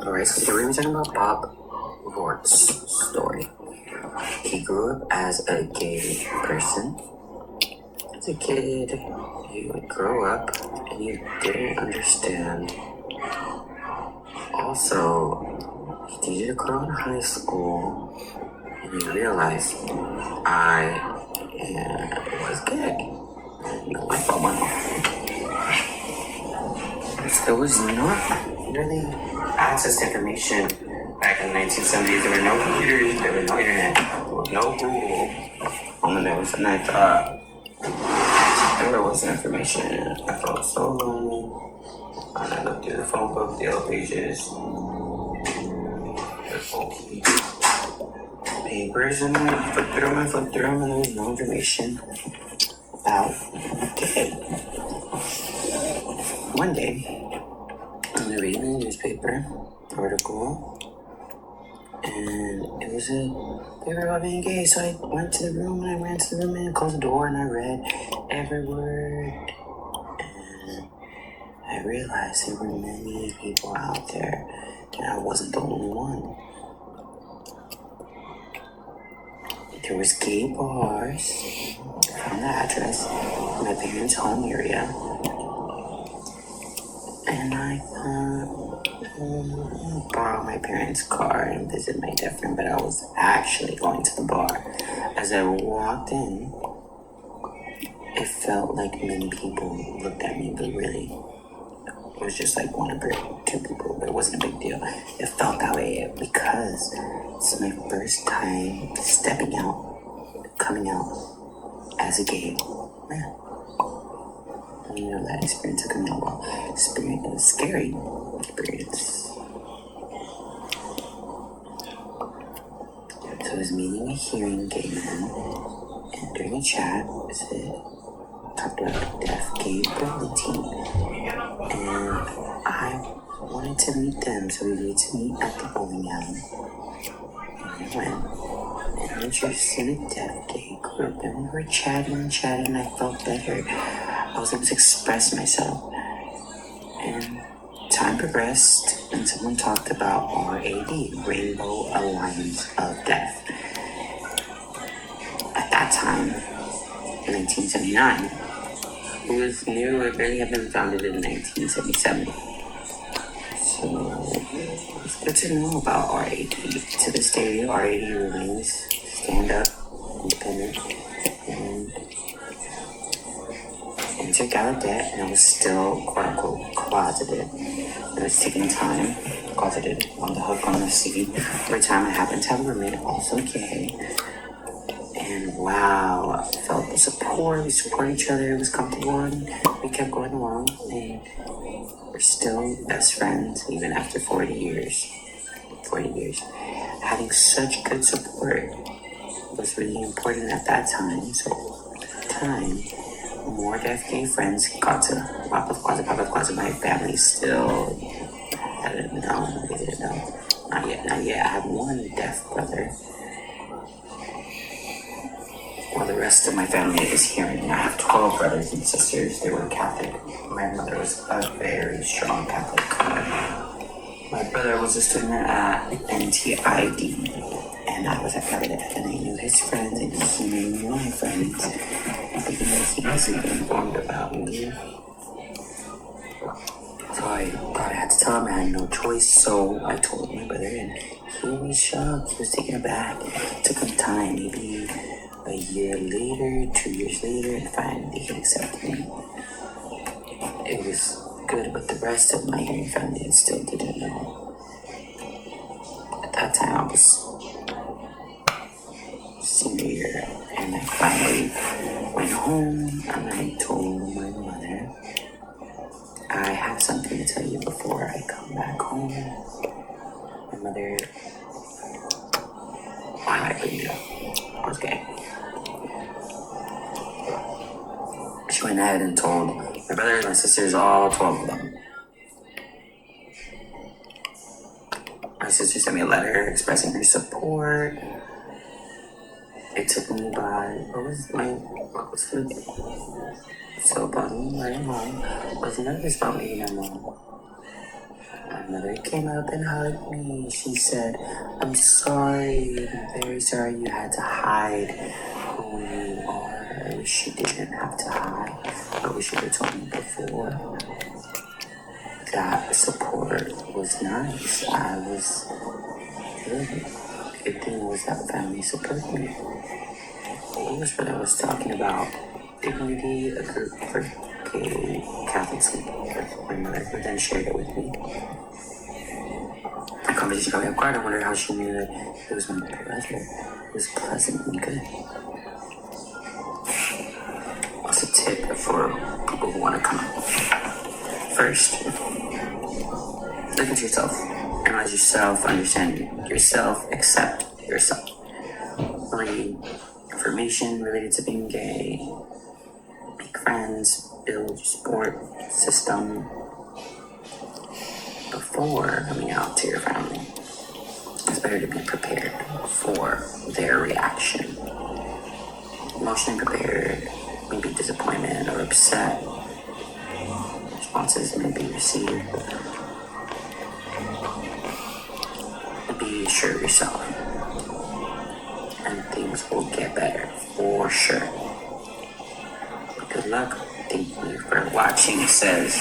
Alright, so today we're talking about Bob Roark's story. He grew up as a gay person. As a kid, he would grow up and he didn't understand. Also, he dated a girl in high school and he realized I was gay. And the light bulb went off. There was not really access to information back in the 1970s. There were no computers, there was no internet, there was no Google on the news, and I thought there wasn't information. I felt so lonely. And I looked through the phone book, the yellow pages, the bulky papers, and I flipped through them, and there was no information about gay. One day, I was reading the newspaper article, and it was a paper about being gay, so I went to the room, and I ran to the room, and I closed the door, and I read every word, and I realized there were many people out there, and I wasn't the only one. There was gay bars. I found the address in my parents' home area. And I borrow my parents' car and visit my deaf friend, but I was actually going to the bar. As I walked in, it felt like many people looked at me, but really, it was just like one or two people, but it wasn't a big deal. It felt that way because it's my first time stepping out, coming out as a gay man. You know, that experience took a while. Experience, a scary experience. So I was meeting a hearing gay man, and during a chat, talked about the deaf gay bowling team, and I wanted to meet them, so we agreed to meet at the bowling alley. And I went, and I introduced in a deaf gay group, and we were chatting, and I felt better. I was able to express myself, and time progressed, and someone talked about RAD, Rainbow Alliance of Deaf. At that time, in 1979, it was new, it really had been founded in 1977. So, it's good to know about RAD. To this day, RAD remains stand up, independent, and entered Gallaudet, and I was still quote-unquote closeted. It was taking time, closeted, on the hook, on the seat. Every time I happened to have a roommate, also gay. And wow, I felt the support, we support each other, it was comfortable, and we kept going along, and we're still best friends, even after 40 years. Having such good support was really important at that time, so at the time, more deaf gay friends got to pop up closet. My family still hadn't known. They didn't know. Not yet. I have one deaf brother. While the rest of my family is hearing. I have 12 brothers and sisters. They were Catholic. My mother was a very strong Catholic. My brother was a student at NTID, and I was at Gallaudet, and I knew his friends, and he knew my friends. He wasn't informed about me. So I thought I had to tell him. I had no choice, so I told my brother, and he was shocked. He was taken aback. It took him time, maybe a year later, 2 years later, and finally he accepted me. It was good, but the rest of my hearing family still didn't know. At that time, I was senior year, and I finally went home, and I told my mother, I have something to tell you before I come back home. My mother, I believed I was gay. She went ahead and told my brothers, my sisters, all 12 of them. My sister sent me a letter expressing her support. It took me by, what was so about me right home. Was nervous about meeting my mom. My grandmother came up and hugged me. She said, I'm sorry, I'm very sorry you had to hide who you are. I wish you didn't have to hide. I wish you had told me before. That support was nice. I was good. The good thing was that family supported me. What was what I was talking about? Dignity, a group for gay Catholics. My mother then shared it with me. The conversation got me quiet. I wondered how she knew that it was my brother. It was pleasant and good. What's a tip for people who want to come up? First, look at yourself. Analyze yourself, understand yourself, accept yourself. Read information related to being gay. Make friends, build your support system before coming out to your family. It's better to be prepared for their reaction. Emotionally prepared, maybe disappointment or upset. Responses may be received. Be sure of yourself, and things will get better for sure. Good luck. Thank you for watching, says